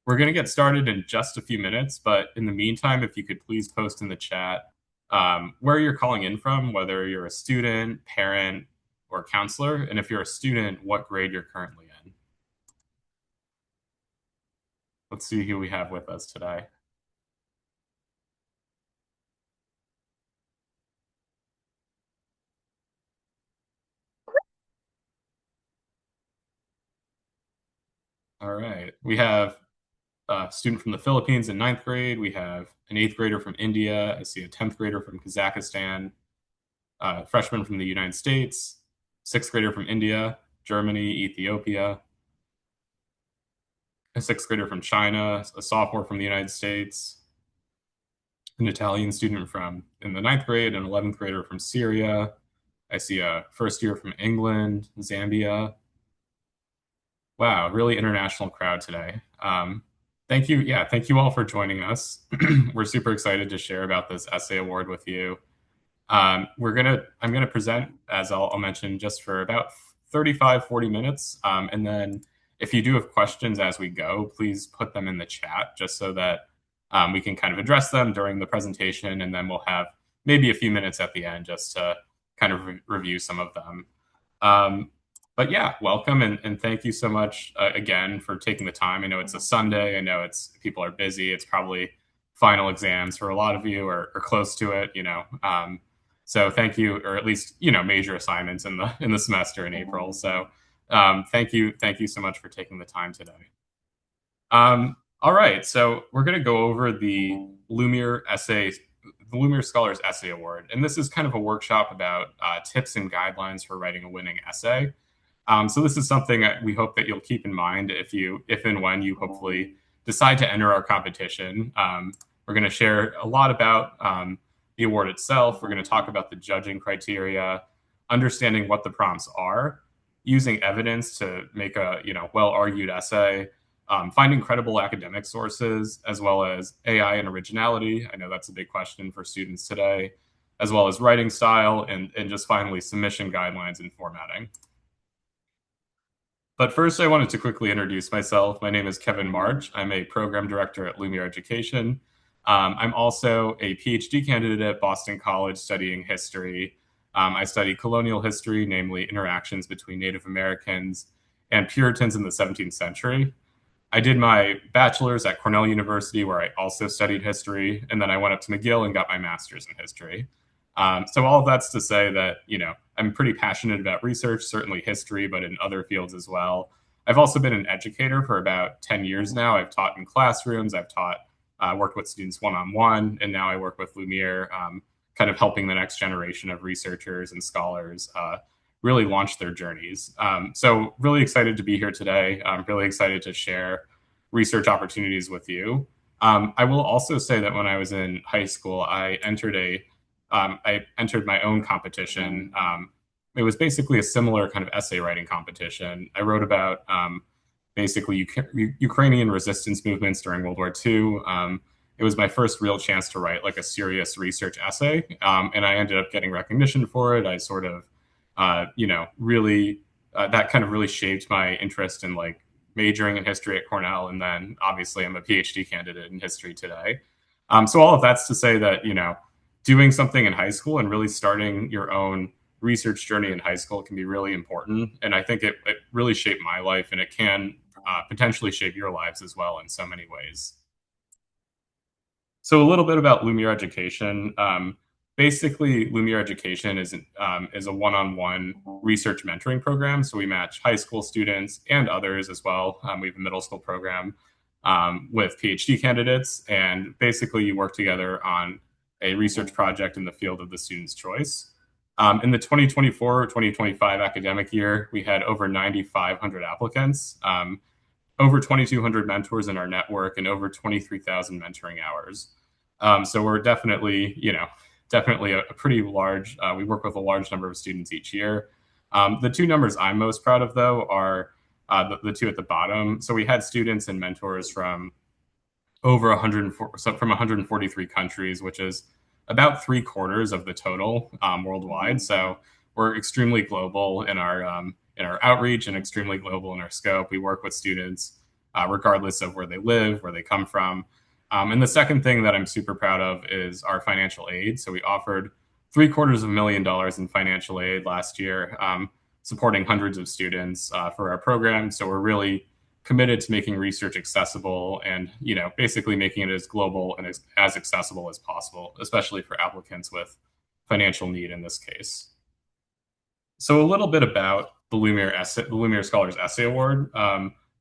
We're going to get started in just a few minutes, but in the meantime, if you could please post in the chat where you're calling in from, whether you're a student, parent, or counselor, and if you're a student, what grade you're currently in. Let's see who we have with us today. All right. We have a student from the Philippines in ninth grade. We have an eighth grader from India. I see a 10th grader from Kazakhstan, a freshman from the United States, sixth grader from India, Germany, Ethiopia, a sixth grader from China, a sophomore from the United States, an Italian student from in the ninth grade, an 11th grader from Syria. I see a first year from England, Zambia. Wow, really international crowd today. Thank you. Yeah, thank you all for joining us. We're super excited to share about this essay award with you. I'm gonna present, as I'll mention, just for about 35, 40 minutes. And then if you do have questions as we go, please put them in the chat just so that we can kind of address them during the presentation. And then we'll have maybe a few minutes at the end just to kind of review some of them. But yeah, welcome and thank you so much again for taking the time. I know it's a Sunday. I know people are busy. It's probably final exams for a lot of you or close to it, so thank you, or at least major assignments in the semester in April. So thank you so much for taking the time today. All right, so we're going to go over the Lumiere Scholars Essay Award, and this is kind of a workshop about tips and guidelines for writing a winning essay. So this is something that we hope that you'll keep in mind if and when you hopefully decide to enter our competition. We're going to share a lot about the award itself. We're going to talk about the judging criteria, understanding what the prompts are, using evidence to make a well-argued essay, finding credible academic sources, as well as AI and originality. I know that's a big question for students today, as well as writing style, and just finally submission guidelines and formatting. But first, I wanted to quickly introduce myself. My name is Kevin March. I'm a program director at Lumiere Education. I'm also a PhD candidate at Boston College studying history. I study colonial history, namely interactions between Native Americans and Puritans in the 17th century. I did my bachelor's at Cornell University, where I also studied history, and then I went up to McGill and got my master's in history. So all of that's to say that, I'm pretty passionate about research, certainly history, but in other fields as well. I've also been an educator for about 10 years now. I've taught in classrooms, I've worked with students one-on-one, and now I work with Lumiere, kind of helping the next generation of researchers and scholars really launch their journeys. So really excited to be here today. I'm really excited to share research opportunities with you. I will also say that when I was in high school, I entered my own competition. It was basically a similar kind of essay writing competition. I wrote about basically Ukrainian resistance movements during World War II. It was my first real chance to write like a serious research essay, and I ended up getting recognition for it. I sort of, really that kind of really shaped my interest in like majoring in history at Cornell, and then obviously I'm a PhD candidate in history today. So all of that's to say that doing something in high school and really starting your own research journey in high school can be really important. And I think it really shaped my life, and it can potentially shape your lives as well in so many ways. So a little bit about Lumiere Education. Basically, Lumiere Education is a one-on-one research mentoring program. So we match high school students and others as well. We have a middle school program with PhD candidates, and basically you work together on a research project in the field of the student's choice. In the 2024-2025 academic year, we had over 9,500 applicants, over 2,200 mentors in our network, and over 23,000 mentoring hours. So we're definitely a pretty large, we work with a large number of students each year. The two numbers I'm most proud of, though, are the two at the bottom. So we had students and mentors from over 143 countries, which is about 3/4 of the total worldwide. So we're extremely global in our outreach and extremely global in our scope. We work with students regardless of where they live, where they come from. And the second thing that I'm super proud of is our financial aid. So we offered $750,000 in financial aid last year, supporting hundreds of students for our program. So we're really committed to making research accessible and, basically making it as global and as accessible as possible, especially for applicants with financial need in this case. So a little bit about the Lumiere Scholars Essay Award.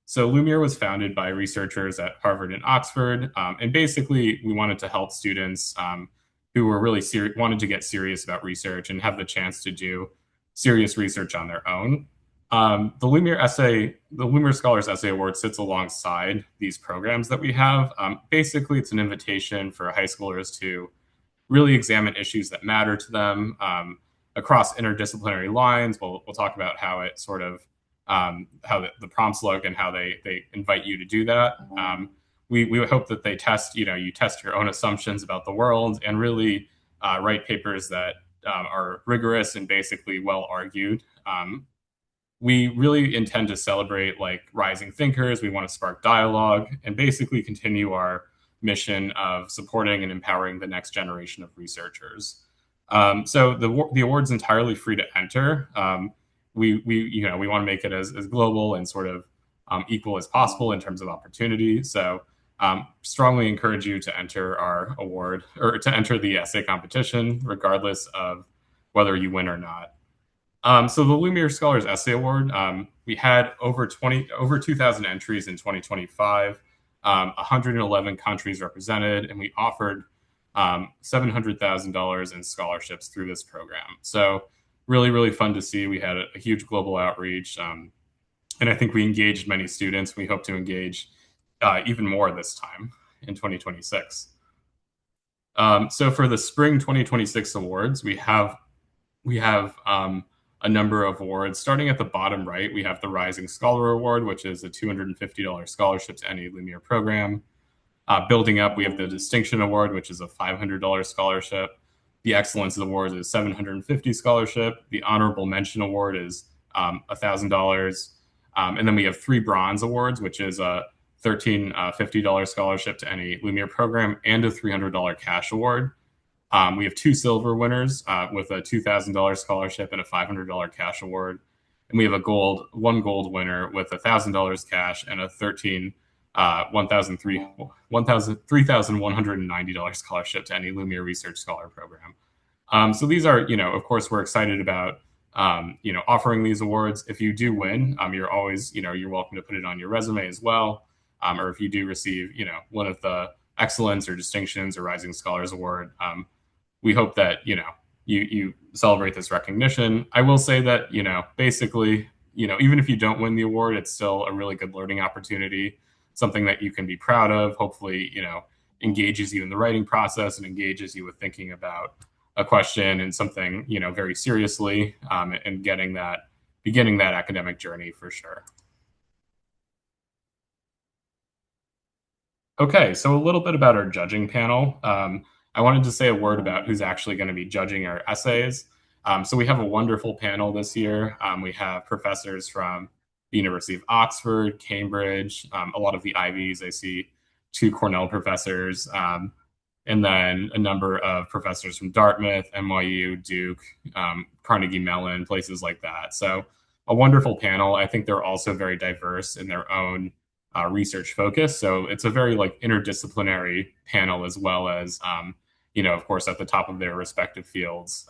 So Lumiere was founded by researchers at Harvard and Oxford, and basically we wanted to help students who were really wanted to get serious about research and have the chance to do serious research on their own. The Lumiere Scholars Essay Award sits alongside these programs that we have. Basically, it's an invitation for high schoolers to really examine issues that matter to them across interdisciplinary lines. We'll talk about how it sort of how the prompts look and how they invite you to do that. We hope that they test, you test your own assumptions about the world and really write papers that are rigorous and basically well argued. We really intend to celebrate like rising thinkers. We want to spark dialogue and basically continue our mission of supporting and empowering the next generation of researchers. So the award's entirely free to enter. We want to make it as global and sort of equal as possible in terms of opportunity. So strongly encourage you to enter our award or to enter the essay competition, regardless of whether you win or not. So the Lumiere Scholars Essay Award, we had over 2,000 entries in 2025, 111 countries represented, and we offered $700,000 in scholarships through this program. So really, really fun to see. We had a huge global outreach, and I think we engaged many students. We hope to engage even more this time in 2026. So for the Spring 2026 awards, we have a number of awards. Starting at the bottom right, we have the Rising Scholar Award, which is a $250 scholarship to any Lumiere program. Building up, we have the Distinction Award, which is a $500 scholarship. The Excellence Award is $750 scholarship. The Honorable Mention Award is $1,000. And then we have 3 Bronze Awards, which is a $1,350 scholarship to any Lumiere program and a $300 cash award. We have 2 silver winners with a $2,000 scholarship and a $500 cash award. And we have one gold winner with $1,000 cash and a $3,190 scholarship to any Lumiere Research Scholar program. So these are, of course, we're excited about, offering these awards. If you do win, you're always, you're welcome to put it on your resume as well. Or if you do receive, one of the Excellence or Distinctions or Rising Scholars Award, we hope that, you celebrate this recognition. I will say that, basically, even if you don't win the award, it's still a really good learning opportunity, something that you can be proud of. Hopefully, engages you in the writing process and engages you with thinking about a question and something, very seriously, and beginning that academic journey for sure. Okay, so a little bit about our judging panel. I wanted to say a word about who's actually going to be judging our essays. So we have a wonderful panel this year. We have professors from the University of Oxford, Cambridge, a lot of the Ivies. I see 2 Cornell professors, and then a number of professors from Dartmouth, NYU, Duke, Carnegie Mellon, places like that. So a wonderful panel. I think they're also very diverse in their own research focus. So it's a very interdisciplinary panel as well as, of course, at the top of their respective fields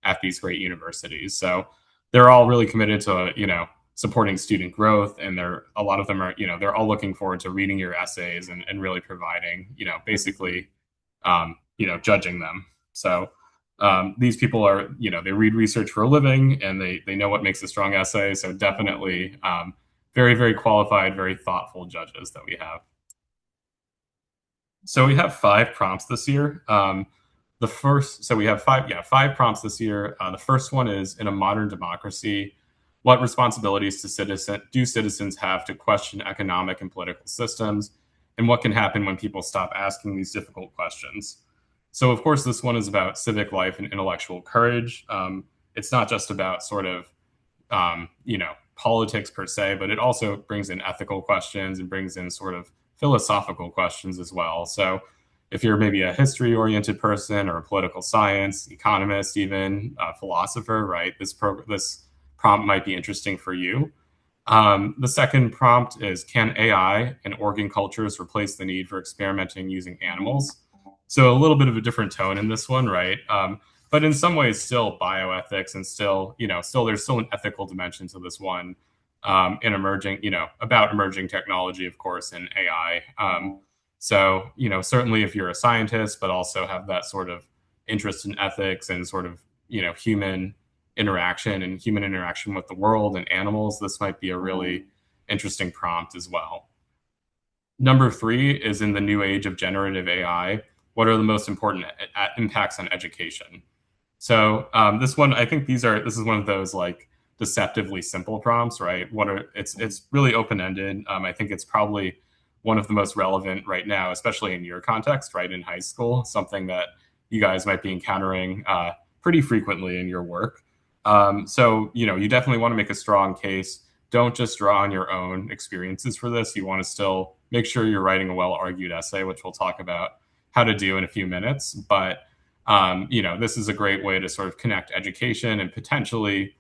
at these great universities. So they're all really committed to, supporting student growth. And a lot of them are, they're all looking forward to reading your essays and really providing, basically, judging them. So these people are, they read research for a living and they know what makes a strong essay. So definitely very, very qualified, very thoughtful judges that we have. So we have 5 prompts this year. We have 5 prompts this year. The first one is, in a modern democracy, what responsibilities do citizens have to question economic and political systems? And what can happen when people stop asking these difficult questions? So, of course, this one is about civic life and intellectual courage. It's not just about sort of, politics per se, but it also brings in ethical questions and brings in sort of philosophical questions as well. So if you're maybe a history oriented person or a political science, economist, even a philosopher, right, this prompt might be interesting for you. The second prompt is, can AI and organ cultures replace the need for experimenting using animals? So a little bit of a different tone in this one, right? But in some ways, still bioethics and still, still there's still an ethical dimension to this one in emerging, about emerging technology, of course, and AI. So, certainly if you're a scientist, but also have that sort of interest in ethics and sort of, human interaction with the world and animals, this might be a really interesting prompt as well. Number three is, in the new age of generative AI, what are the most important impacts on education? So this one, I think this is one of those like deceptively simple prompts, right? It's really open ended. I think it's probably one of the most relevant right now, especially in your context, right, in high school, something that you guys might be encountering pretty frequently in your work. So you definitely want to make a strong case. Don't just draw on your own experiences for this. You want to still make sure you're writing a well-argued essay, which we'll talk about how to do in a few minutes. But this is a great way to sort of connect education and potentially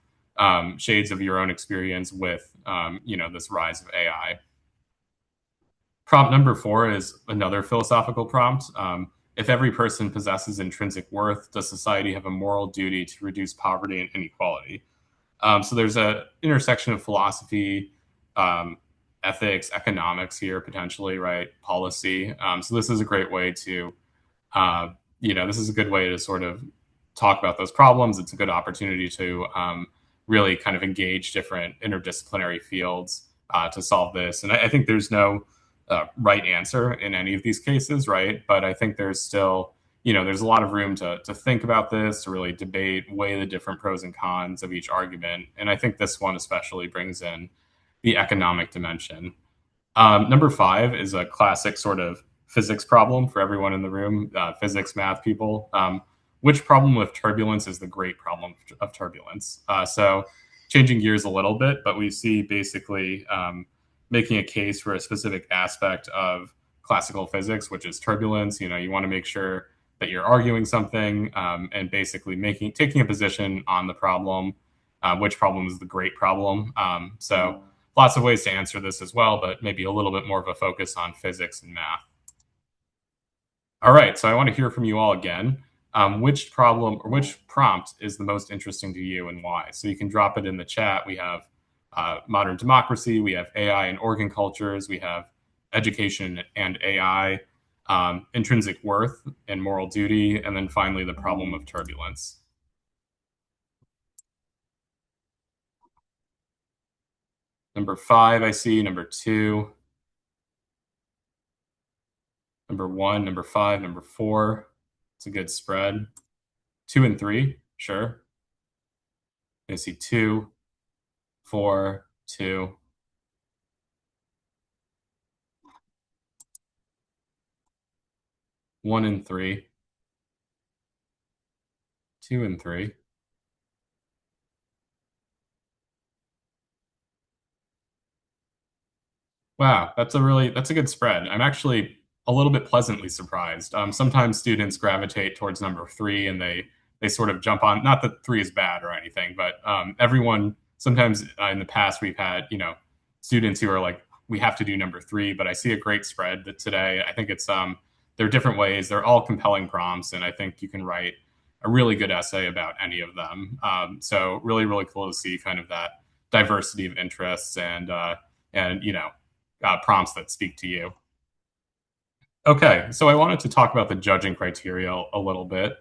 shades of your own experience with, this rise of AI. Prompt number four is another philosophical prompt. If every person possesses intrinsic worth, does society have a moral duty to reduce poverty and inequality? So there's an intersection of philosophy, ethics, economics here potentially, right? Policy. So this is a great way to, this is a good way to sort of talk about those problems. It's a good opportunity to really kind of engage different interdisciplinary fields to solve this. And I think there's no right answer in any of these cases, right? But I think there's still, there's a lot of room to think about this, to really debate, weigh the different pros and cons of each argument. And I think this one especially brings in the economic dimension. Number five is a classic sort of physics problem for everyone in the room, physics, math people. Which problem with turbulence is the great problem of turbulence? So changing gears a little bit, but we see basically making a case for a specific aspect of classical physics, which is turbulence. You want to make sure that you're arguing something and basically taking a position on the problem, which problem is the great problem. So lots of ways to answer this as well, but maybe a little bit more of a focus on physics and math. All right, so I want to hear from you all again. Which problem or which prompt is the most interesting to you and why? So you can drop it in the chat. We have modern democracy, we have AI and organ cultures, we have education and AI, intrinsic worth and moral duty, and then finally the problem of turbulence. Number five, I see. Number two. Number one, number five, number four. It's a good spread. Two and three, sure. I see two, four, two. One and three. Two and three. Wow, that's a good spread. I'm actually a little bit pleasantly surprised. Sometimes students gravitate towards number three and they sort of jump on. Not that three is bad or anything, but everyone sometimes in the past we've had students who are like, we have to do number three. But I see a great spread that today. I think it's there are different ways. They're all compelling prompts, and I think you can write a really good essay about any of them. So really cool to see kind of that diversity of interests and prompts that speak to you. Okay, so I wanted to talk about the judging criteria a little bit.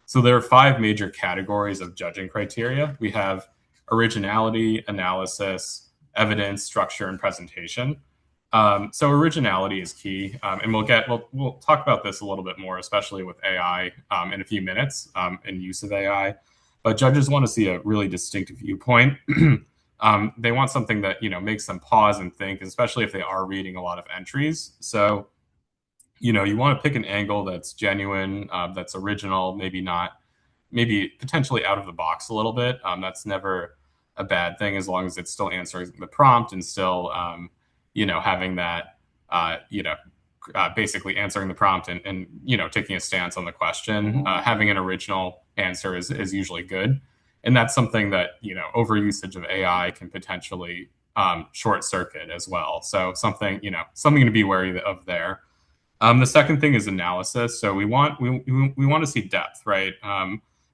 So there are five major categories of judging criteria. We have originality, analysis, evidence, structure, and presentation. So originality is key, and we'll talk about this a little bit more, especially with AI in a few minutes and use of AI. But judges want to see a really distinctive viewpoint. They want something that makes them pause and think, especially if they are reading a lot of entries. So you want to pick an angle that's genuine, that's original, maybe potentially out of the box a little bit. That's never a bad thing as long as it's still answering the prompt and still, having that, basically answering the prompt and taking a stance on the question. Having an original answer is usually good. And that's something that, overusage of AI can potentially short circuit as well. So something to be wary of there. The second thing is analysis. So we want to see depth, right?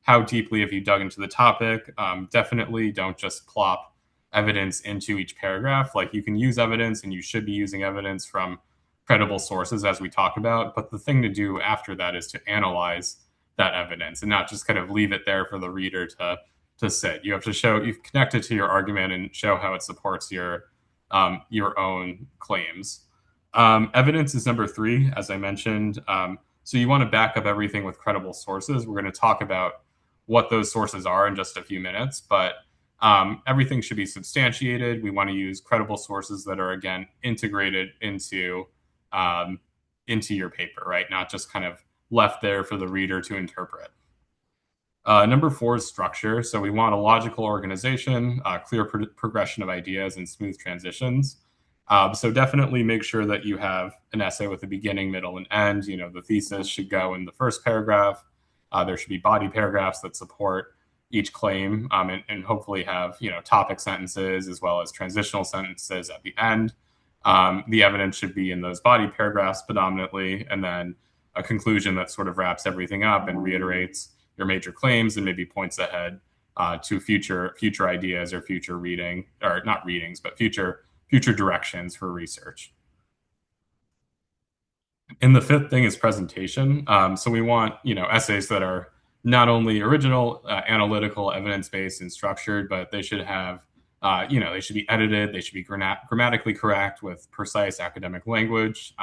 How deeply have you dug into the topic? Definitely don't just plop evidence into each paragraph. Like, you can use evidence, and you should be using evidence from credible sources, as we talk about. But the thing to do after that is to analyze that evidence and not just kind of leave it there for the reader to sit. You have to show you've connected to your argument and show how it supports your own claims. Evidence is number three, as I mentioned. So you want to back up everything with credible sources. We're going to talk about what those sources are in just a few minutes, but everything should be substantiated. We want to use credible sources that are, again, integrated into your paper, right? Not just kind of left there for the reader to interpret. Number four is structure. So we want a logical organization, clear progression of ideas, and smooth transitions. So definitely make sure that you have an essay with a beginning, middle, and end. The thesis should go in the first paragraph. There should be body paragraphs that support each claim, and hopefully have topic sentences as well as transitional sentences at the end. The evidence should be in those body paragraphs predominantly, and then a conclusion that sort of wraps everything up and reiterates your major claims and maybe points ahead to future ideas or future reading, or not readings, but future directions for research. And the fifth thing is presentation. So we want essays that are not only original, analytical, evidence-based, and structured, but they should have they should be edited. They should be grammatically correct with precise academic language.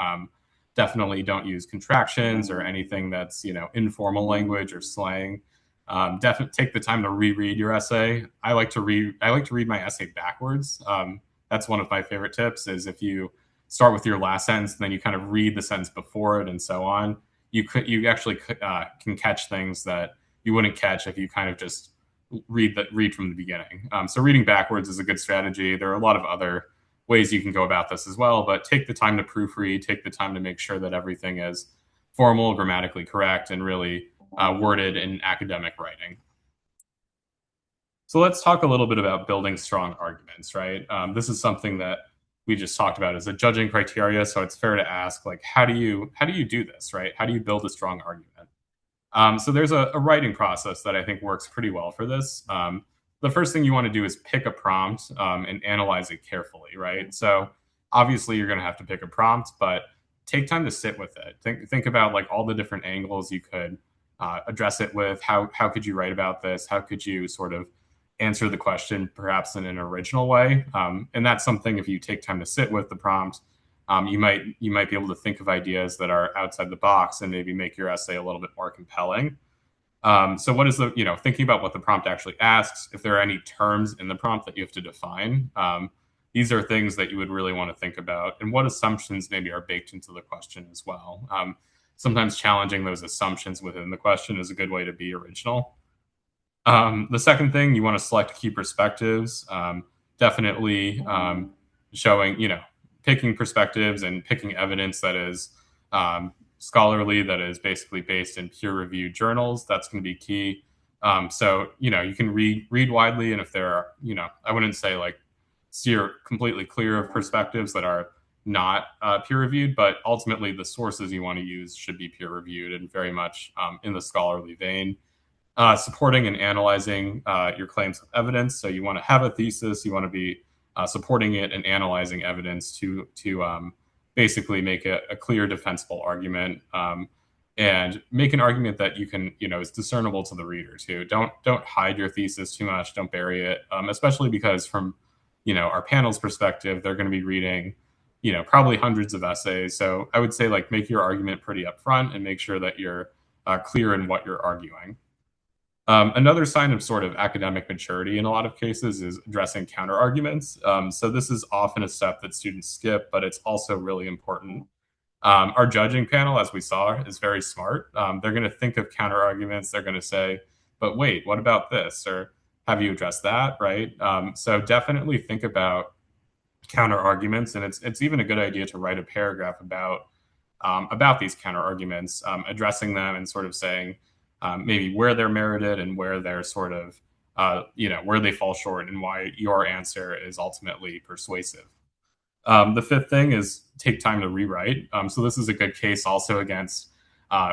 Definitely don't use contractions or anything that's informal language or slang. Definitely take the time to reread your essay. I like to read my essay backwards. That's one of my favorite tips, is if you start with your last sentence and then you kind of read the sentence before it and so on, you actually can catch things that you wouldn't catch if you kind of just read from the beginning. So reading backwards is a good strategy. There are a lot of other ways you can go about this as well, but take the time to proofread, take the time to make sure that everything is formal, grammatically correct, and really worded in academic writing. So let's talk a little bit about building strong arguments, right? This is something that we just talked about as a judging criteria. So it's fair to ask, like, how do you do this, right? How do you build a strong argument? So there's a writing process that I think works pretty well for this. The first thing you want to do is pick a prompt and analyze it carefully, right? So obviously you're going to have to pick a prompt, but take time to sit with it. Think about like all the different angles you could address it with. How could you write about this? How could you sort of answer the question perhaps in an original way? And that's something, if you take time to sit with the prompt, you might be able to think of ideas that are outside the box and maybe make your essay a little bit more compelling. So what is thinking about what the prompt actually asks, if there are any terms in the prompt that you have to define. These are things that you would really want to think about, and what assumptions maybe are baked into the question as well. Sometimes challenging those assumptions within the question is a good way to be original. The second thing, you want to select key perspectives. Definitely showing, picking perspectives and picking evidence that is scholarly, that is basically based in peer-reviewed journals. That's going to be key. So, you can read widely, and if there are, I wouldn't say like steer completely clear of perspectives that are not peer-reviewed, but ultimately the sources you want to use should be peer-reviewed and very much in the scholarly vein. Supporting and analyzing your claims of evidence. So you want to have a thesis, you want to be supporting it and analyzing evidence to basically make a clear defensible argument, and make an argument that you can, is discernible to the reader too. Don't hide your thesis too much. Don't bury it, especially because from, our panel's perspective, they're going to be reading, probably hundreds of essays. So I would say like make your argument pretty upfront and make sure that you're clear in what you're arguing. Another sign of sort of academic maturity in a lot of cases is addressing counter arguments. So this is often a step that students skip, but it's also really important. Our judging panel, as we saw, is very smart. They're going to think of counter arguments. They're going to say, but wait, what about this? Or have you address that, right? So definitely think about counter arguments, and it's even a good idea to write a paragraph about these counter arguments, addressing them and sort of saying maybe where they're merited and where they're sort of where they fall short and why your answer is ultimately persuasive. The fifth thing is take time to rewrite. So this is a good case also against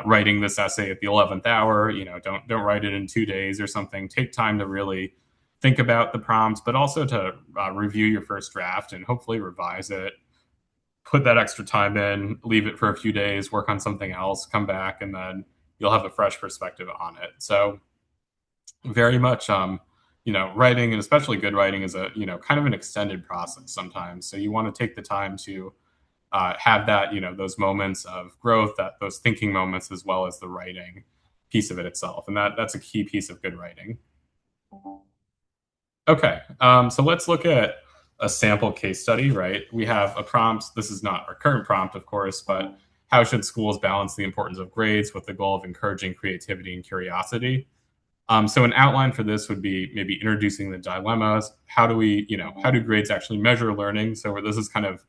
writing this essay at the 11th hour. Don't write it in 2 days or something. Take time to really think about the prompts, but also to review your first draft and hopefully revise it. Put that extra time in, leave it for a few days, work on something else, come back, and then you'll have a fresh perspective on it. So very much writing, and especially good writing, is a kind of an extended process sometimes. So you want to take the time to have that those moments of growth, those thinking moments, as well as the writing piece of it itself, and that's a key piece of good writing. Okay, so let's look at a sample case study, right? We have a prompt. This is not our current prompt, of course, but how should schools balance the importance of grades with the goal of encouraging creativity and curiosity? So an outline for this would be maybe introducing the dilemmas. How do grades actually measure learning? So this is kind of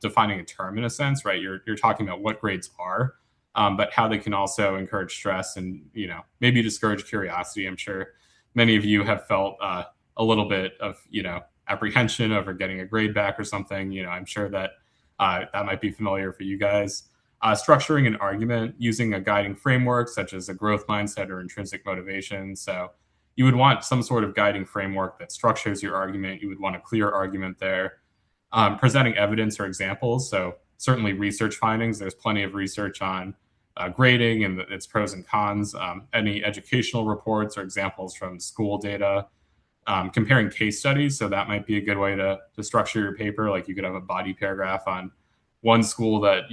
defining a term in a sense, right? You're talking about what grades are, but how they can also encourage stress and maybe discourage curiosity. I'm sure many of you have felt a little bit of apprehension over getting a grade back or something. I'm sure that that might be familiar for you guys. Structuring an argument using a guiding framework such as a growth mindset or intrinsic motivation. So you would want some sort of guiding framework that structures your argument. You would want a clear argument there. Presenting evidence or examples. So certainly research findings. There's plenty of research on grading and its pros and cons. Any educational reports or examples from school data. Comparing case studies. So that might be a good way to structure your paper. Like you could have a body paragraph on one school that,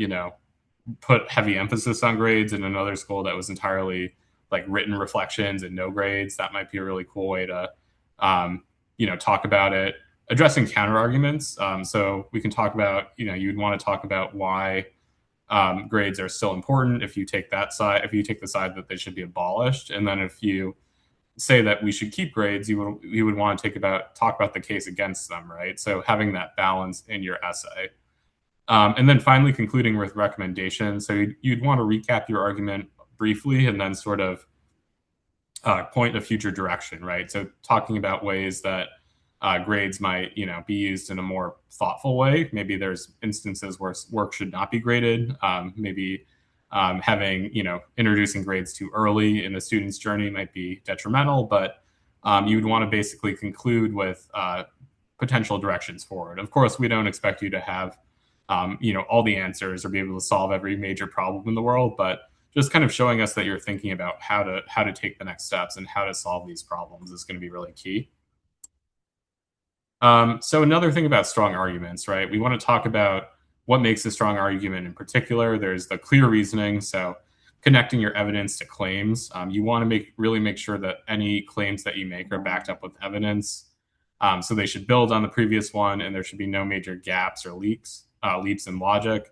put heavy emphasis on grades, and another school that was entirely like written reflections and no grades. That might be a really cool way to, talk about it. Addressing counter arguments. So we can talk about, you'd want to talk about why grades are still important if you take that side, if you take the side that they should be abolished. And then if you say that we should keep grades, you would want to talk about the case against them, right? So having that balance in your essay. And then finally concluding with recommendations. So you'd want to recap your argument briefly and then sort of point a future direction, right? So talking about ways that grades might, be used in a more thoughtful way. Maybe there's instances where work should not be graded. Maybe having, introducing grades too early in a student's journey might be detrimental, but you would want to basically conclude with potential directions forward. Of course, we don't expect you to have all the answers or be able to solve every major problem in the world, but just kind of showing us that you're thinking about how to take the next steps and how to solve these problems is going to be really key. So another thing about strong arguments, right? We want to talk about what makes a strong argument in particular. There's the clear reasoning, so connecting your evidence to claims. You want to really make sure that any claims that you make are backed up with evidence. So they should build on the previous one, and there should be no major gaps or leaps in logic.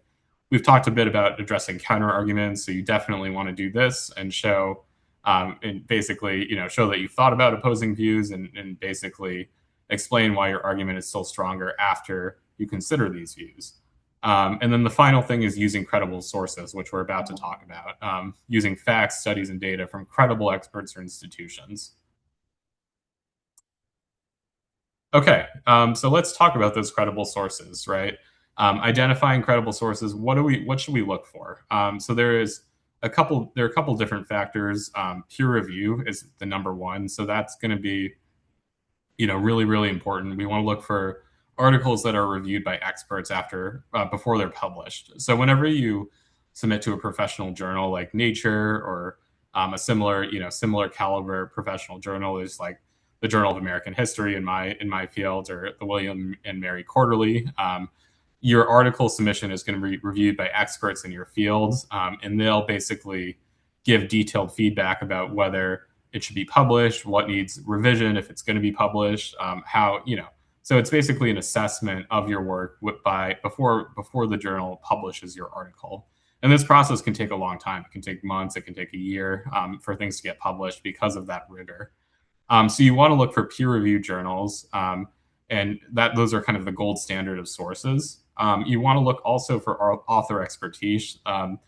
We've talked a bit about addressing counter arguments, so you definitely want to do this and show, and basically, show that you've thought about opposing views and basically explain why your argument is still stronger after you consider these views. And then the final thing is using credible sources, which we're about to talk about, using facts, studies, and data from credible experts or institutions. Okay, so let's talk about those credible sources, right? Identifying credible sources. What should we look for? So there are a couple different factors. Peer review is the number one. So that's going to be, really, really important. We want to look for articles that are reviewed by experts before they're published. So whenever you submit to a professional journal like Nature or a similar caliber professional journal is like the Journal of American History in my field, or the William and Mary Quarterly. Your article submission is going to be reviewed by experts in your fields, and they'll basically give detailed feedback about whether it should be published, what needs revision if it's going to be published, So it's basically an assessment of your work before the journal publishes your article. And this process can take a long time. It can take months. It can take a year for things to get published because of that rigor. So you want to look for peer-reviewed journals, and that those are kind of the gold standard of sources. You want to look also for author expertise. An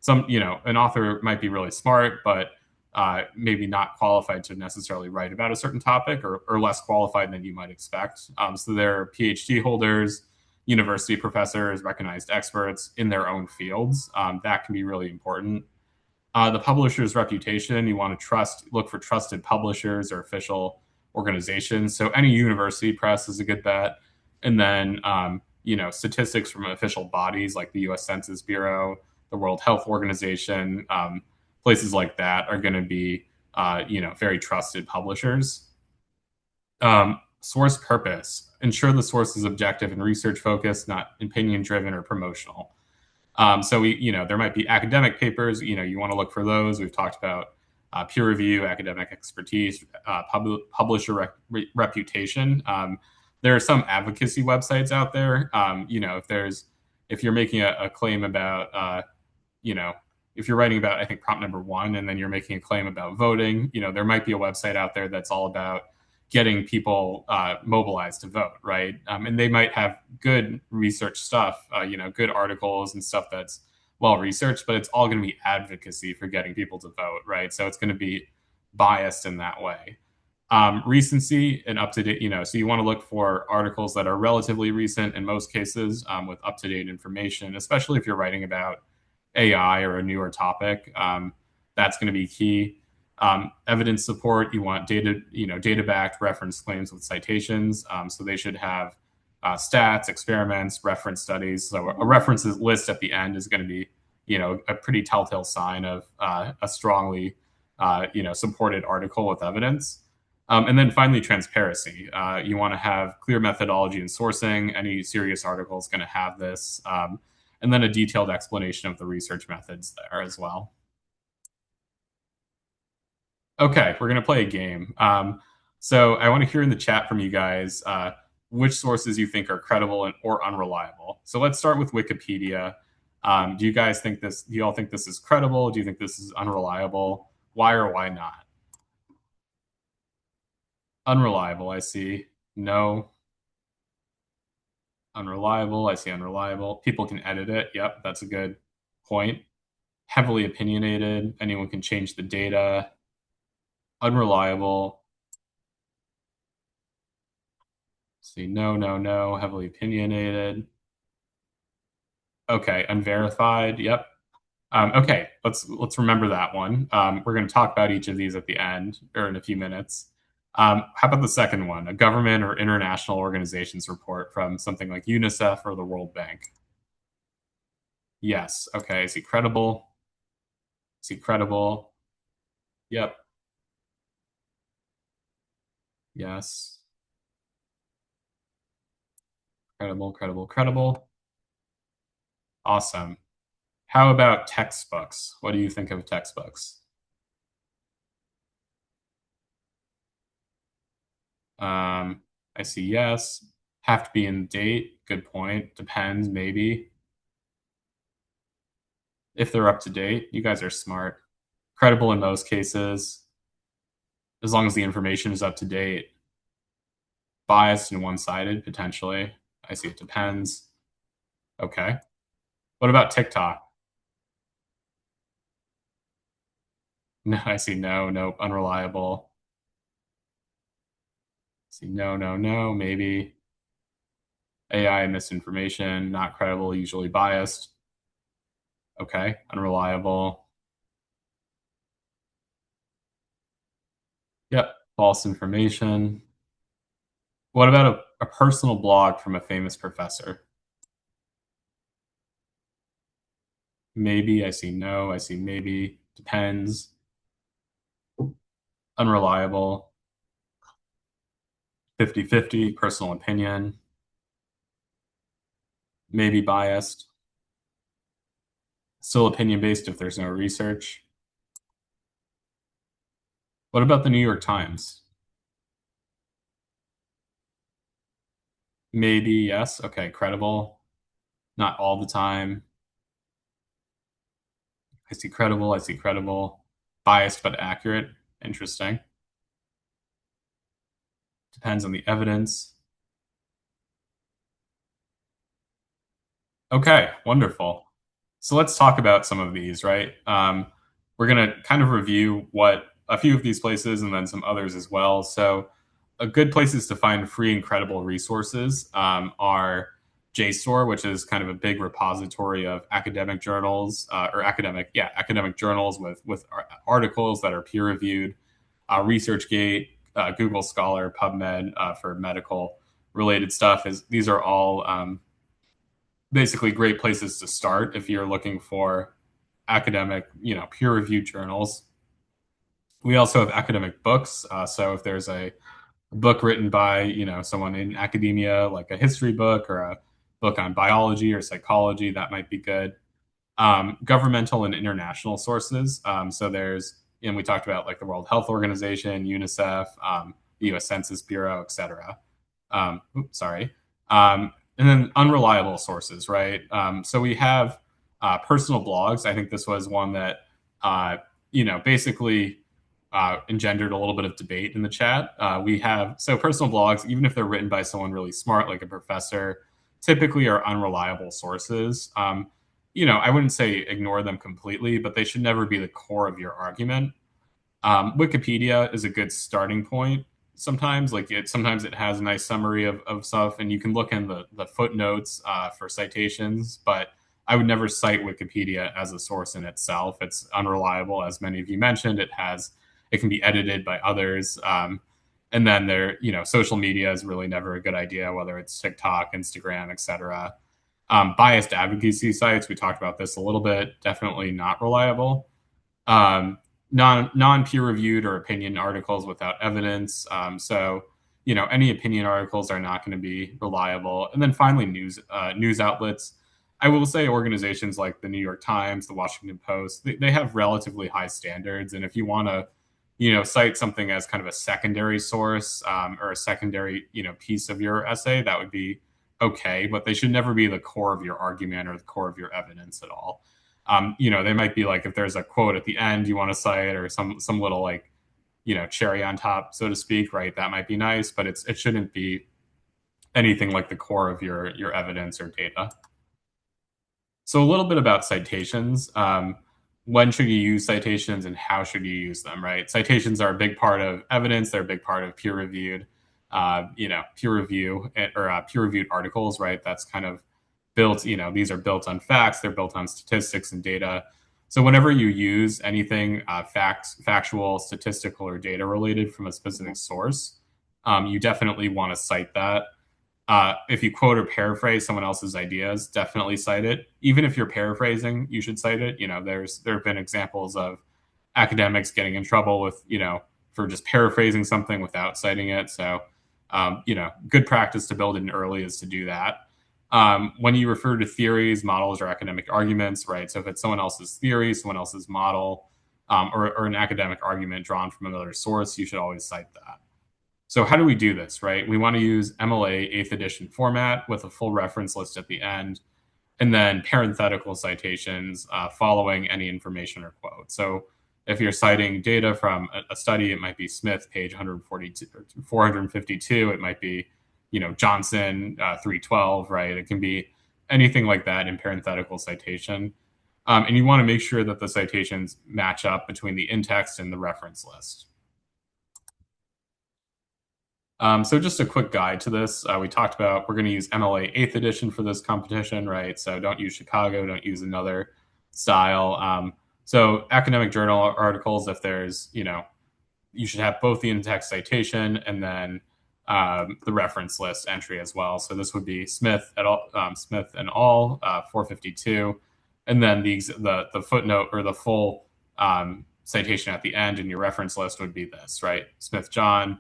author might be really smart, but maybe not qualified to necessarily write about a certain topic, or less qualified than you might expect. So there are PhD holders, university professors, recognized experts in their own fields. That can be really important. The publisher's reputation, you want to look for trusted publishers or official organizations. So any university press is a good bet. And then, statistics from official bodies like the US Census Bureau, the World Health Organization, places like that are going to be, very trusted publishers. Source purpose. Ensure the source is objective and research focused, not opinion driven or promotional. There might be academic papers. You want to look for those. We've talked about peer review, academic expertise, publisher reputation. There are some advocacy websites out there. If you're making a claim about, if you're writing about, I think, prompt number one, and then you're making a claim about voting, there might be a website out there that's all about getting people mobilized to vote, right? And they might have good research stuff, good articles and stuff that's well researched, but it's all going to be advocacy for getting people to vote, right? So it's going to be biased in that way. Recency and up to date, so you want to look for articles that are relatively recent in most cases, with up to date information, especially if you're writing about AI or a newer topic. That's going to be key. Evidence support, you want data-backed reference claims with citations. So they should have stats, experiments, reference studies. So a references list at the end is going to be, a pretty telltale sign of a strongly, supported article with evidence. And then finally, transparency. You want to have clear methodology and sourcing. Any serious article is going to have this. And then a detailed explanation of the research methods there as well. Okay, we're going to play a game. So I want to hear in the chat from you guys which sources you think are credible or unreliable. So let's start with Wikipedia. Do you guys think this? Do you all think this is credible? Do you think this is unreliable? Why or why not? Unreliable, I see. No. Unreliable, I see unreliable. People can edit it. Yep, that's a good point. Heavily opinionated. Anyone can change the data. Unreliable. See, no, no, no. Heavily opinionated. Okay, unverified. Yep. Okay, let's remember that one. We're going to talk about each of these at the end or in a few minutes. How about the second one? A government or international organization's report from something like UNICEF or the World Bank. Yes. Okay. Is he credible? Is he credible? Yep. Yes. Credible, credible, credible. Awesome. How about textbooks? What do you think of textbooks? I see yes. Have to be in date. Good point. Depends, maybe. If they're up to date, you guys are smart. Credible in most cases, as long as the information is up to date. Biased and one-sided, potentially. I see it depends. Okay. What about TikTok? No, I see no, nope, unreliable. I see no, no, no, maybe. AI misinformation, not credible, usually biased. Okay, unreliable. Yep, false information. What about a personal blog from a famous professor? Maybe, I see no, I see maybe. Depends. Unreliable. 50-50, personal opinion. Maybe biased. Still opinion based if there's no research. What about the New York Times? Maybe, yes. Okay, credible. Not all the time. I see credible. I see credible. Biased but accurate. Interesting. Depends on the evidence. Okay, wonderful. So let's talk about some of these, right? We're going to kind of review what a few of these places and then some others as well. So, a good places to find free and credible resources are JSTOR, which is kind of a big repository of academic journals academic journals with articles that are peer reviewed. ResearchGate, Google Scholar, PubMed for medical related stuff is these are all basically great places to start if you're looking for academic, peer reviewed journals. We also have academic books. So if there's a book written by, someone in academia, like a history book or a book on biology or psychology, that might be good. Governmental and international sources. So there's, and we talked about like the World Health Organization, UNICEF, the U.S. Census Bureau, et cetera. Sorry. And then unreliable sources, right? So we have personal blogs. I think this was one that, basically engendered a little bit of debate in the chat. We have, so personal blogs, even if they're written by someone really smart, like a professor, typically are unreliable sources. I wouldn't say ignore them completely, but they should never be the core of your argument. Wikipedia is a good starting point. Sometimes it has a nice summary of stuff, and you can look in the footnotes for citations. But I would never cite Wikipedia as a source in itself. It's unreliable, as many of you mentioned. It can be edited by others, and then social media is really never a good idea, whether it's TikTok, Instagram, etc. Biased advocacy sites, we talked about this a little bit, definitely not reliable. Non peer reviewed or opinion articles without evidence. Any opinion articles are not going to be reliable. And then finally, news outlets. I will say organizations like the New York Times, the Washington Post, they have relatively high standards. And if you want to, cite something as kind of a secondary source or a secondary, piece of your essay, that would be okay. But they should never be the core of your argument or the core of your evidence at all. They might be like if there's a quote at the end you want to cite or some little like, cherry on top, so to speak, right? That might be nice, but it shouldn't be anything like the core of your evidence or data. So a little bit about citations. When should you use citations and how should you use them, right? Citations are a big part of evidence. They're a big part of peer-reviewed, peer review or peer-reviewed articles, right? That's kind of built, these are built on facts. They're built on statistics and data. So whenever you use anything factual, statistical, or data related from a specific source, you definitely want to cite that. If you quote or paraphrase someone else's ideas, definitely cite it. Even if you're paraphrasing, you should cite it. There have been examples of academics getting in trouble with, for just paraphrasing something without citing it. So, good practice to build in early is to do that. When you refer to theories, models, or academic arguments, right? So if it's someone else's theory, someone else's model, or an academic argument drawn from another source, you should always cite that. So how do we do this, right? We want to use MLA 8th edition format with a full reference list at the end, and then parenthetical citations following any information or quote. So if you're citing data from a study, it might be Smith, page 452. It might be, Johnson, 312, right? It can be anything like that in parenthetical citation. And you want to make sure that the citations match up between the in-text and the reference list. So just a quick guide to this. We talked about we're going to use MLA 8th edition for this competition, right? So don't use Chicago, don't use another style. So academic journal articles, if there's, you should have both the in-text citation and then the reference list entry as well. So this would be Smith et al. Smith and all 452, and then the footnote or the full citation at the end in your reference list would be this, right? Smith John,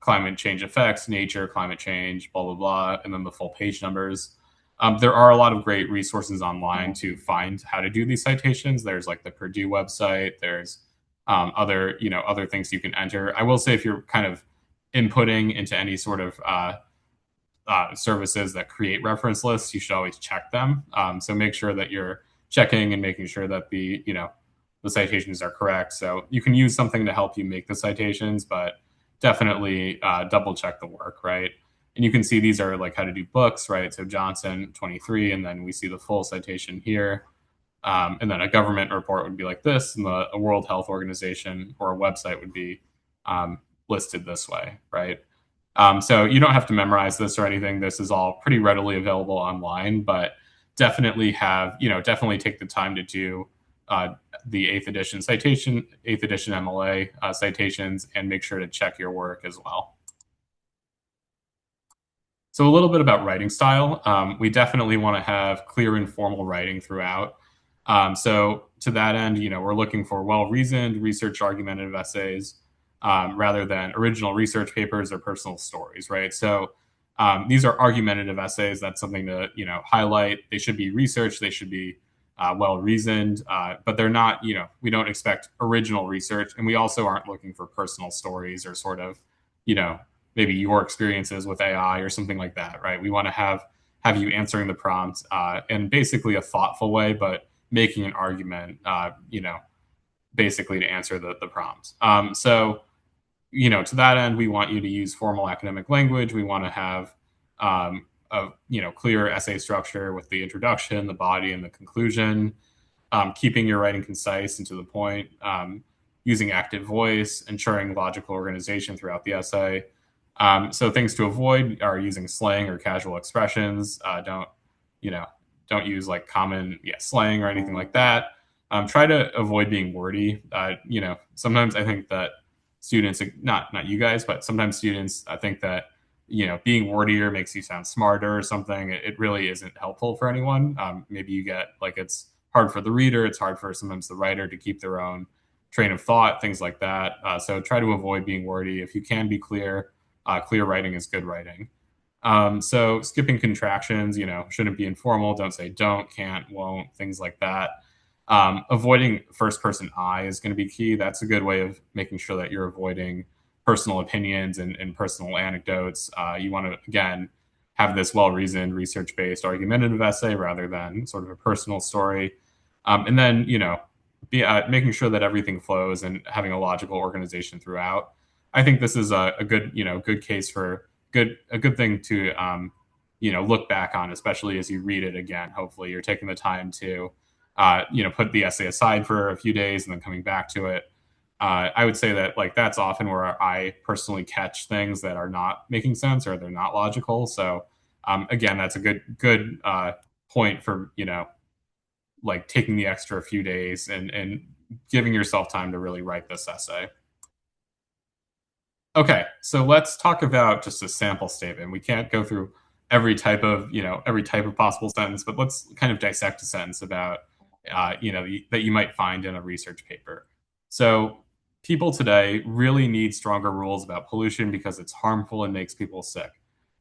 climate change effects, nature, climate change, blah, blah, blah, and then the full page numbers. There are a lot of great resources online to find how to do these citations. There's like the Purdue website. There's other things you can enter. I will say if you're kind of inputting into any sort of services that create reference lists, you should always check them. So make sure that you're checking and making sure that the citations are correct. So you can use something to help you make the citations, but definitely double check the work, right? And you can see these are like how to do books, right? So Johnson 23, and then we see the full citation here. And then a government report would be like this, and a World Health Organization or a website would be listed this way, right? So you don't have to memorize this or anything. This is all pretty readily available online, but definitely definitely take the time to do the 8th edition citation, 8th edition MLA citations, and make sure to check your work as well. So a little bit about writing style. We definitely want to have clear and formal writing throughout. So to that end, we're looking for well-reasoned, research-argumentative essays rather than original research papers or personal stories, right? So these are argumentative essays. That's something to highlight. They should be researched. They should be well-reasoned, but they're not. We don't expect original research, and we also aren't looking for personal stories or sort of, maybe your experiences with AI or something like that, right? We want to have you answering the prompt in basically a thoughtful way, but making an argument, basically to answer the prompt. So, to that end, we want you to use formal academic language. We want to have a clear essay structure with the introduction, the body, and the conclusion. Keeping your writing concise and to the point. Using active voice, ensuring logical organization throughout the essay. So things to avoid are using slang or casual expressions. Don't use like common slang or anything like that. Try to avoid being wordy. Sometimes I think that students, not you guys, but sometimes students, I think that being wordier makes you sound smarter or something. It really isn't helpful for anyone. Maybe you get like it's hard for the reader. It's hard for sometimes the writer to keep their own train of thought, things like that. So try to avoid being wordy. If you can be clear, clear writing is good writing. So skipping contractions, shouldn't be informal. Don't say don't, can't, won't, things like that. Avoiding first person I is going to be key. That's a good way of making sure that you're avoiding personal opinions and personal anecdotes. You want to, again, have this well-reasoned, research-based, argumentative essay rather than sort of a personal story. And then, be making sure that everything flows and having a logical organization throughout. I think this is a good, good case for a good thing to, look back on, especially as you read it again. Hopefully you're taking the time to, put the essay aside for a few days and then coming back to it. I would say that like that's often where I personally catch things that are not making sense or they're not logical. So again, that's a good point for like taking the extra few days and giving yourself time to really write this essay. Okay, so let's talk about just a sample statement. We can't go through every type of possible sentence, but let's kind of dissect a sentence about that you might find in a research paper. So people today really need stronger rules about pollution because it's harmful and makes people sick.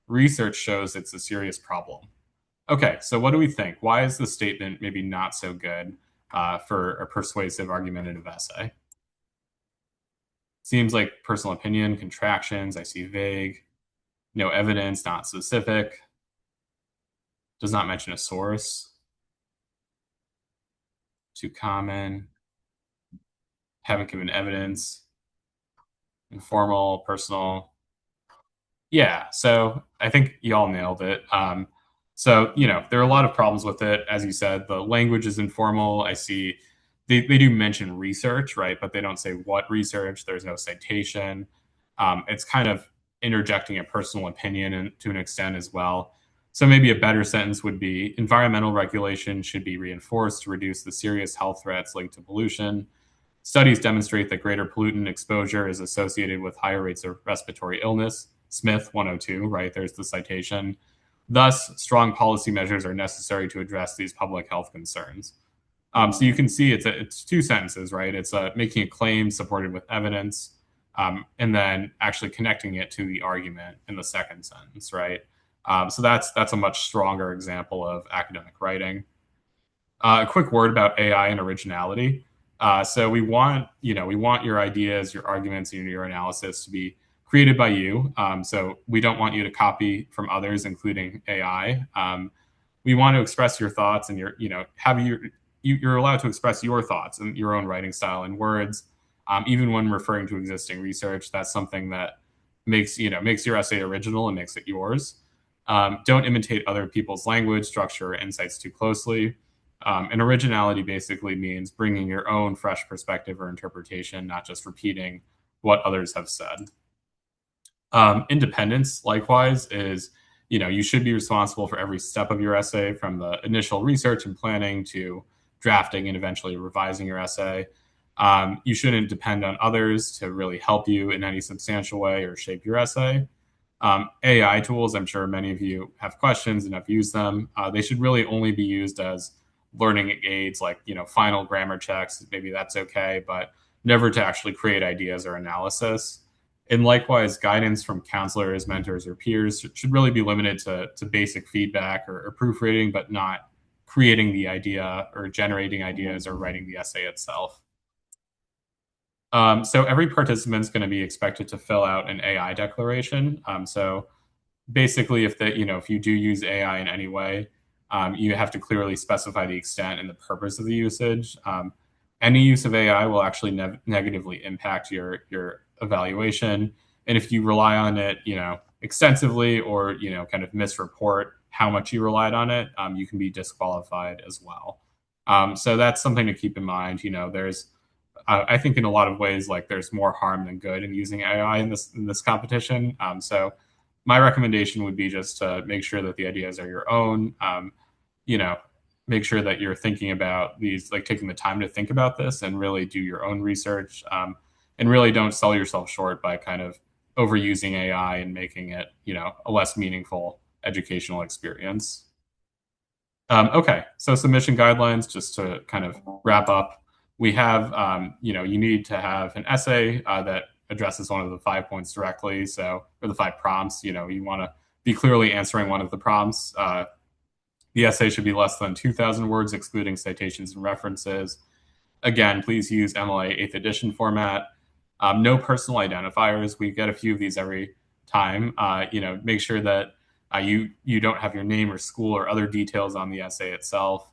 Research shows it's a serious problem. Okay, so what do we think? Why is the statement maybe not so good for a persuasive argumentative essay? Seems like personal opinion, contractions, I see vague, no evidence, not specific, does not mention a source, too common, haven't given evidence, informal, personal. Yeah, so I think y'all nailed it. So, there are a lot of problems with it. As you said, the language is informal. I see they do mention research, right? But they don't say what research. There's no citation. It's kind of interjecting a personal opinion to an extent as well. So maybe a better sentence would be environmental regulation should be reinforced to reduce the serious health threats linked to pollution. Studies demonstrate that greater pollutant exposure is associated with higher rates of respiratory illness. Smith 102, right? There's the citation. Thus, strong policy measures are necessary to address these public health concerns. So you can see it's two sentences, right? It's making a claim supported with evidence, and then actually connecting it to the argument in the second sentence, right? So that's a much stronger example of academic writing. A quick word about AI and originality. So we want your ideas, your arguments, and your analysis to be created by you. So we don't want you to copy from others, including AI. We want to express your thoughts and you're allowed to express your thoughts and your own writing style in words, even when referring to existing research. That's something that makes your essay original and makes it yours. Don't imitate other people's language, structure, or insights too closely. And originality basically means bringing your own fresh perspective or interpretation, not just repeating what others have said. Independence, likewise, is you should be responsible for every step of your essay, from the initial research and planning to drafting and eventually revising your essay. You shouldn't depend on others to really help you in any substantial way or shape your essay. AI tools, I'm sure many of you have questions and have used them. They should really only be used as learning aids, like final grammar checks. Maybe that's okay, but never to actually create ideas or analysis. And likewise, guidance from counselors, mentors, or peers should really be limited to basic feedback or proofreading, but not creating the idea or generating ideas or writing the essay itself. So every participant is going to be expected to fill out an AI declaration. So basically, if you do use AI in any way, you have to clearly specify the extent and the purpose of the usage. Any use of AI will actually negatively impact your evaluation, and if you rely on it, extensively, or kind of misreport how much you relied on it, you can be disqualified as well. So that's something to keep in mind. There's I think in a lot of ways, like, there's more harm than good in using AI in this competition. So my recommendation would be just to make sure that the ideas are your own. You know, make sure that you're thinking about these, like taking the time to think about this and really do your own research. And really don't sell yourself short by kind of overusing AI and making it, a less meaningful educational experience. Okay, so submission guidelines, just to kind of wrap up, we have, you need to have an essay that addresses one of the 5 points directly. So, or the 5 prompts, you want to be clearly answering one of the prompts. The essay should be less than 2,000 words, excluding citations and references. Again, please use MLA 8th edition format. No personal identifiers. We get a few of these every time. Make sure that you don't have your name or school or other details on the essay itself.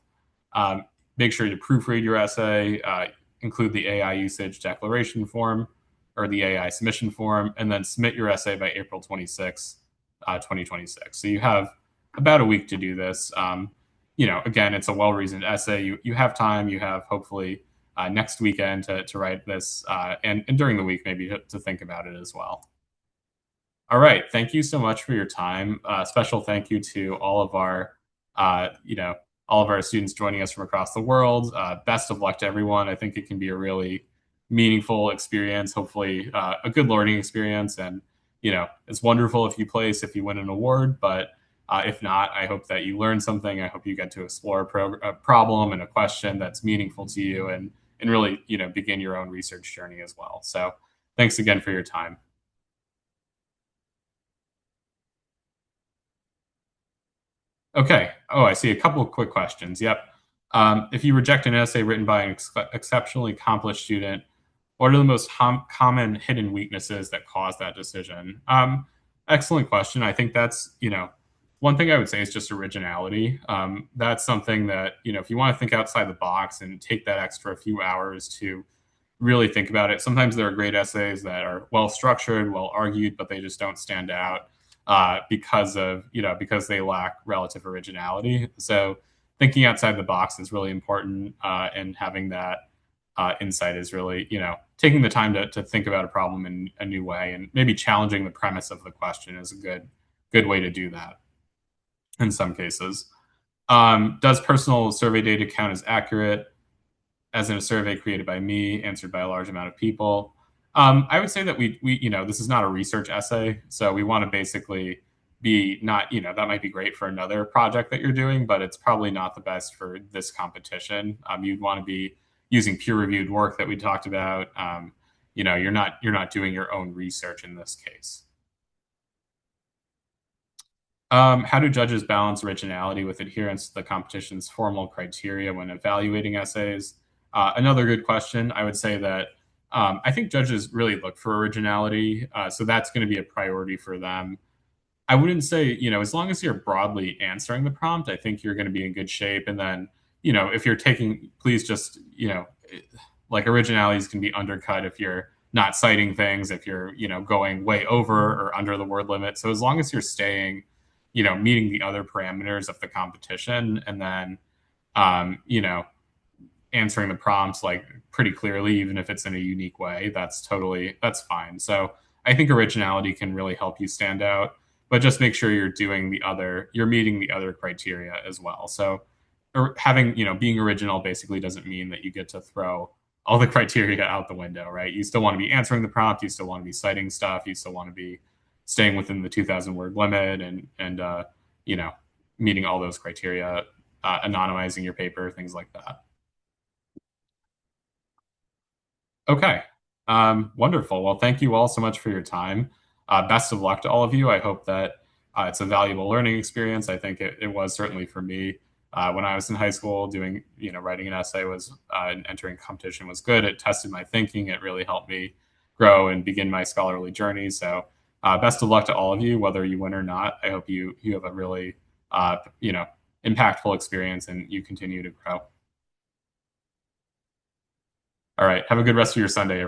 Make sure to proofread your essay, include the AI usage declaration form or the AI submission form, and then submit your essay by April 26, 2026. So you have about a week to do this. Again, it's a well-reasoned essay. You have time. You have hopefully next weekend to write this, and during the week maybe to think about it as well. All right. Thank you so much for your time. Special thank you to all of our, all of our students joining us from across the world. Best of luck to everyone. I think it can be a really meaningful experience, hopefully a good learning experience. And, it's wonderful if you win an award, but if not, I hope that you learn something. I hope you get to explore a problem and a question that's meaningful to you, and really, begin your own research journey as well. So thanks again for your time. Okay. Oh, I see a couple of quick questions. Yep. If you reject an essay written by an exceptionally accomplished student, what are the most common hidden weaknesses that cause that decision? Excellent question. I think that's, one thing I would say is just originality. That's something that, if you want to think outside the box and take that extra few hours to really think about it, sometimes there are great essays that are well structured, well argued, but they just don't stand out because they lack relative originality. So thinking outside the box is really important, and having that insight is really, taking the time to think about a problem in a new way, and maybe challenging the premise of the question is a good way to do that in some cases. Does personal survey data count as accurate, as in a survey created by me, answered by a large amount of people? I would say that we this is not a research essay, so we want to basically be not, that might be great for another project that you're doing, but it's probably not the best for this competition. You'd want to be using peer-reviewed work that we talked about. You're not doing your own research in this case. How do judges balance originality with adherence to the competition's formal criteria when evaluating essays? Another good question. I would say that I think judges really look for originality, so that's going to be a priority for them. I wouldn't say, as long as you're broadly answering the prompt, I think you're going to be in good shape. And then, if you're taking, please just, like, originalities can be undercut if you're not citing things, if you're, going way over or under the word limit. So as long as you're staying, meeting the other parameters of the competition, and then, answering the prompts like pretty clearly, even if it's in a unique way, that's fine. So I think originality can really help you stand out, but just make sure you're meeting the other criteria as well. So being original basically doesn't mean that you get to throw all the criteria out the window, right? You still want to be answering the prompt, you still want to be citing stuff, you still want to be staying within the 2,000 word limit, and you know meeting all those criteria, anonymizing your paper, things like that. Okay. Wonderful. Well, thank you all so much for your time. Best of luck to all of you. I hope that it's a valuable learning experience. I think it was certainly for me. When I was in high school, writing an essay was and entering competition was good. It tested my thinking. It really helped me grow and begin my scholarly journey. So, best of luck to all of you, whether you win or not. I hope you have a really impactful experience and you continue to grow. All right. Have a good rest of your Sunday, everyone.